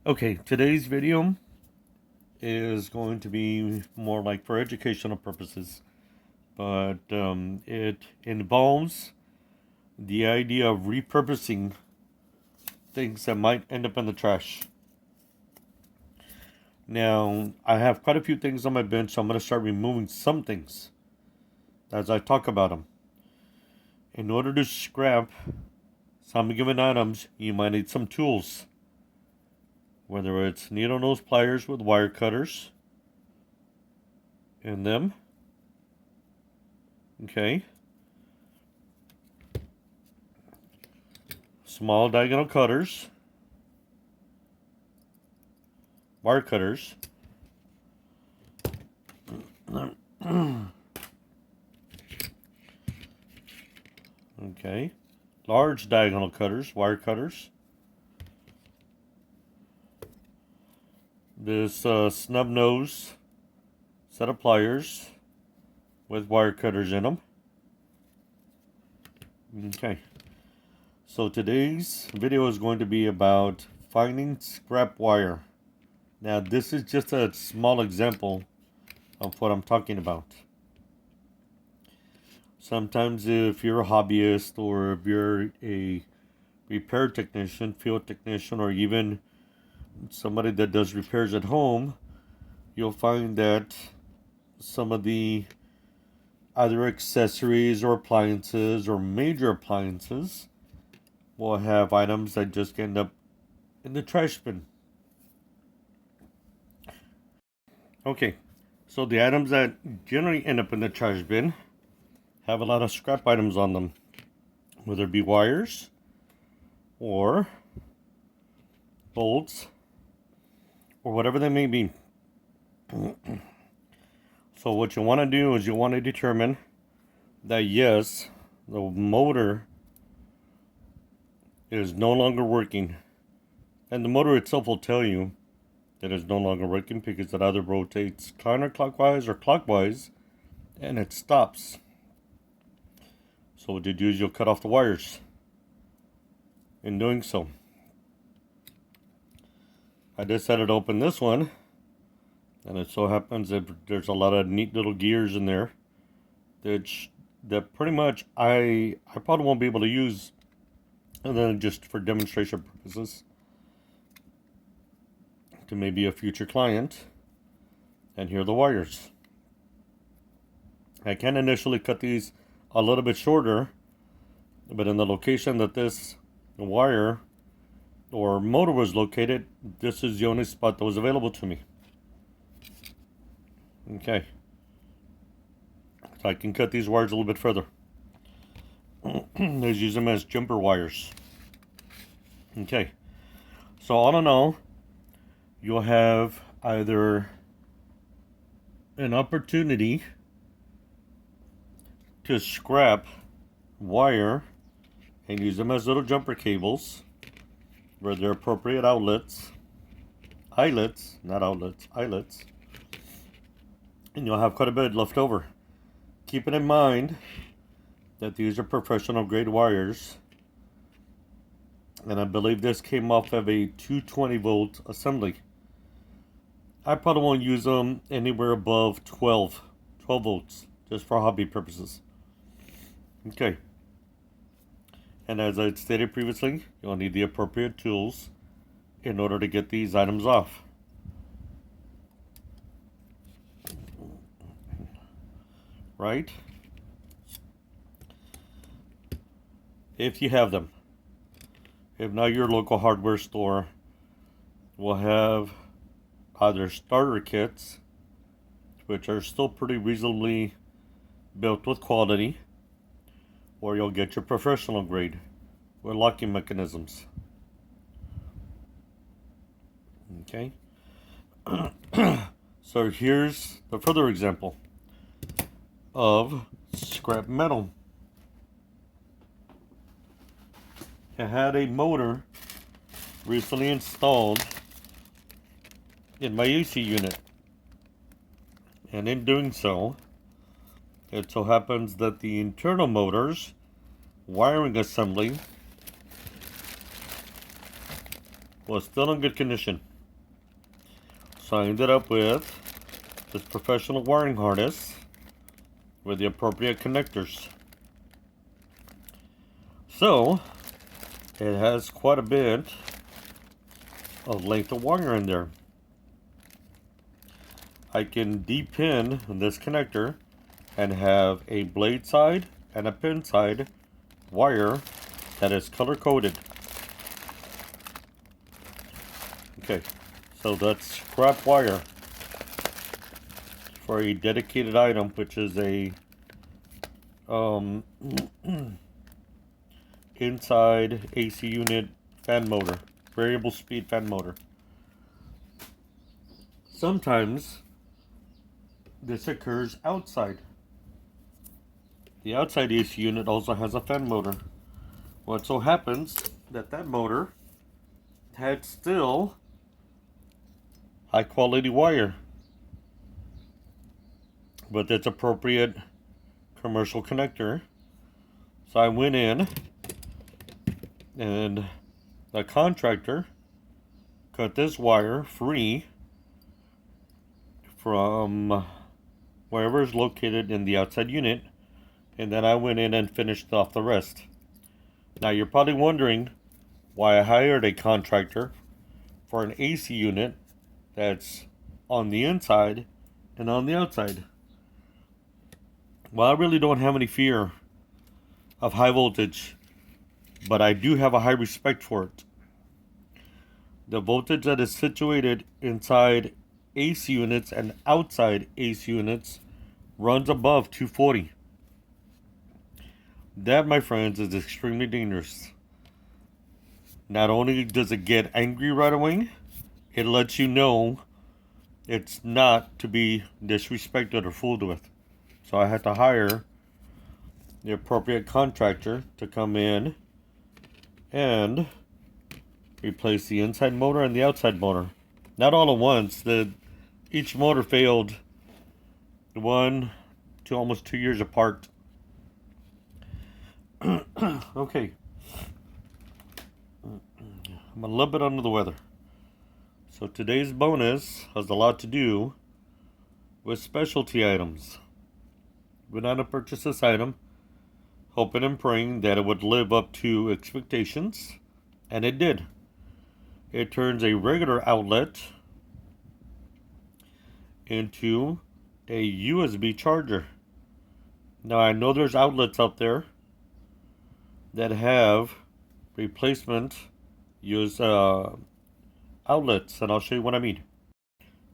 Okay, today's video is going to be more like for educational purposes, but it involves the idea of repurposing things that might end up in the trash. Now, I have quite a few things on my bench, so I'm going to start removing some things as I talk about them. In order to scrap some given items, you might need some tools, whether it's needle nose pliers with wire cutters in them. Okay. Small diagonal cutters, wire cutters. Okay. Large diagonal cutters, wire cutters. This snub nose set of pliers with wire cutters in them. Okay. So today's video is going to be about finding scrap wire. Now this is just a small example of what I'm talking about. Sometimes if you're a hobbyist or if you're a repair technician, field technician, or even somebody that does repairs at home, you'll find that some of the either accessories or appliances or major appliances will have items that just end up in the trash bin. Okay, so the items that generally end up in the trash bin have a lot of scrap items on them, whether it be wires or bolts or whatever they may be. So what you want to do is you want to determine that yes, the motor is no longer working, and the motor itself will tell you that it's no longer working because it either rotates counterclockwise or clockwise and it stops. So what you do is you'll cut off the wires. In doing so, I decided to open this one, and it so happens that there's a lot of neat little gears in there that pretty much I probably won't be able to use other than just for demonstration purposes to maybe a future client. And here are the wires. I can initially cut these a little bit shorter, but in the location that this wire or motor was located, this is the only spot that was available to me. Okay, so I can cut these wires a little bit further. Let's use them as jumper wires. Okay, so all in all, you'll have either an opportunity to scrap wire and use them as little jumper cables where they're appropriate eyelets, not outlets, eyelets, and you'll have quite a bit left over. Keeping in mind that these are professional grade wires, and I believe this came off of a 220 volt assembly. I probably won't use them anywhere above 12 volts, just for hobby purposes. Okay. And as I stated previously, you'll need the appropriate tools in order to get these items off. Right? If you have them. If not, your local hardware store will have either starter kits, which are still pretty reasonably built with quality, or you'll get your professional grade with locking mechanisms. Okay. So here's the further example of scrap metal. I had a motor recently installed in my AC unit, and in doing so, it so happens that the internal motor's wiring assembly was still in good condition. So I ended up with this professional wiring harness with the appropriate connectors. So it has quite a bit of length of wire in there. I can de-pin this connector and have a blade side and a pin side wire that is color coded. Okay, so that's scrap wire for a dedicated item, which is a inside AC unit fan motor, variable speed fan motor. Sometimes this occurs outside. The outside AC unit also has a fan motor. Well, it so happens that that motor had still high quality wire with its appropriate commercial connector. So I went in and the contractor cut this wire free from wherever is located in the outside unit, and then I went in and finished off the rest. Now you're probably wondering why I hired a contractor for an AC unit that's on the inside and on the outside. Well, I really don't have any fear of high voltage, but I do have a high respect for it. The voltage that is situated inside AC units and outside AC units runs above 240. That, my friends, is extremely dangerous. Not only does it get angry right away, it lets you know it's not to be disrespected or fooled with. So I had to hire the appropriate contractor to come in and replace the inside motor and the outside motor. Not all at once. Each motor failed 1 to almost 2 years apart. Okay. I'm a little bit under the weather. So today's bonus has a lot to do with specialty items. Went out and purchased this item, hoping and praying that it would live up to expectations, and it did. It turns a regular outlet into a USB charger. Now I know there's outlets out there that have replacement outlets, and I'll show you what I mean.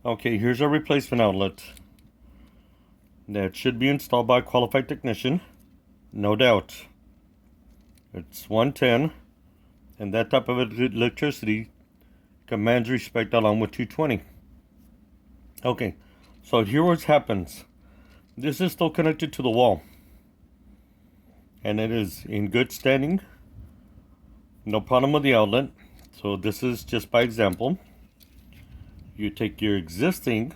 Okay, here's a replacement outlet that should be installed by a qualified technician, no doubt. It's 110, and that type of electricity commands respect along with 220. Okay, so here what happens. This is still connected to the wall, and it is in good standing. No problem with the outlet. So this is just by example. You take your existing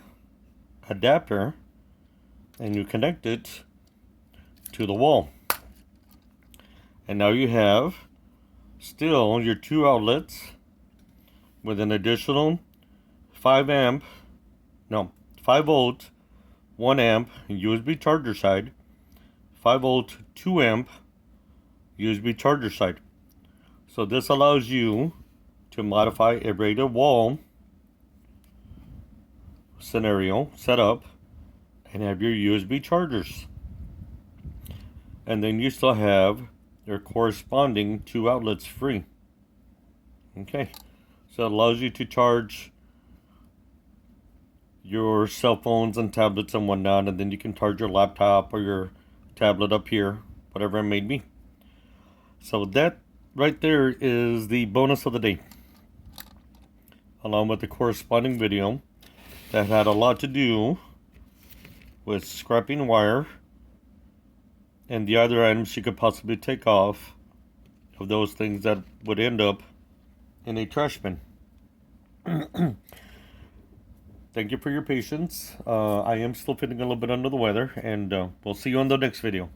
adapter and you connect it to the wall. And now you have still your two outlets with an additional 5 volt 1 amp USB charger side, 5 volt 2 amp USB charger side. So this allows you to modify a regular wall scenario setup and have your USB chargers. And then you still have your corresponding 2 outlets free. Okay, so it allows you to charge your cell phones and tablets and whatnot, and then you can charge your laptop or your tablet up here, whatever it may be. So that right there is the bonus of the day, along with the corresponding video that had a lot to do with scrapping wire and the other items you could possibly take off of those things that would end up in a trash bin. Thank you for your patience. I am still feeling a little bit under the weather, and we'll see you on the next video.